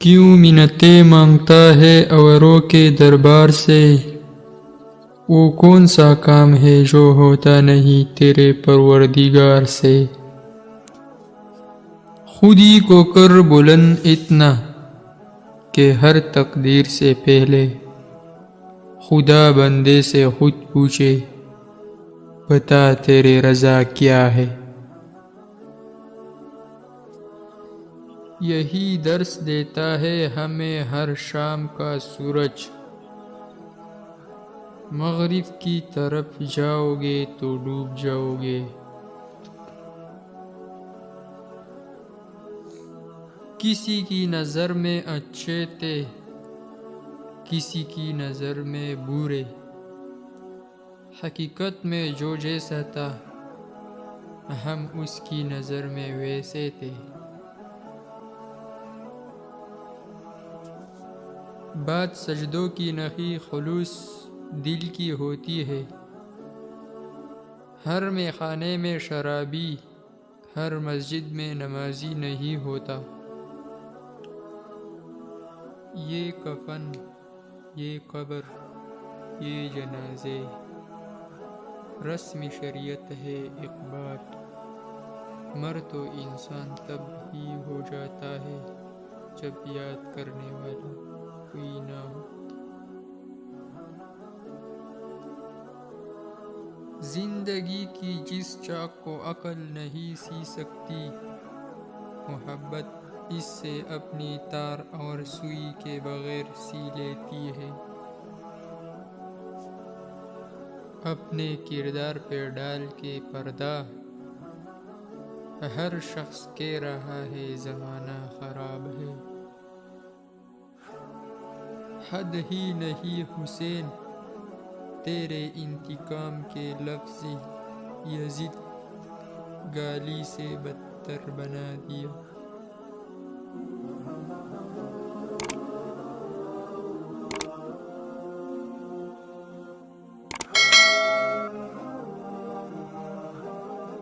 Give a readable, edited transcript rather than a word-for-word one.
کیوں منتیں مانگتا ہے اوروں کے دربار سے؟ وہ کون سا کام ہے جو ہوتا نہیں تیرے پروردگار سے؟ خود ہی کو کر بلند اتنا کہ ہر تقدیر سے پہلے خدا بندے سے خود پوچھے، بتا تیرے رضا کیا ہے؟ یہی درس دیتا ہے ہمیں ہر شام کا سورج، مغرب کی طرف جاؤ گے تو ڈوب جاؤ گے۔ کسی کی نظر میں اچھے تھے، کسی کی نظر میں برے، حقیقت میں جو جیسا تھا ہم اس کی نظر میں ویسے تھے۔ بات سجدوں کی نہیں خلوص دل کی ہوتی ہے، ہر میخانے میں شرابی ہر مسجد میں نمازی نہیں ہوتا۔ یہ کفن، یہ قبر، یہ جنازے، رسم شریعت ہے ایک بات، مر تو انسان تب ہی ہو جاتا ہے جب یاد کرنے والا کوئی نہ ہو۔ زندگی کی جس چاک کو عقل نہیں سی سکتی، محبت اس سے اپنی تار اور سوئی کے بغیر سی لیتی ہے۔ اپنے کردار پہ ڈال کے پردہ، ہر شخص کہہ رہا ہے زمانہ خراب ہے۔ حد ہی نہیں حسین تیرے انتقام کے لفظ، یزید گالی سے بدتر بنا دیا۔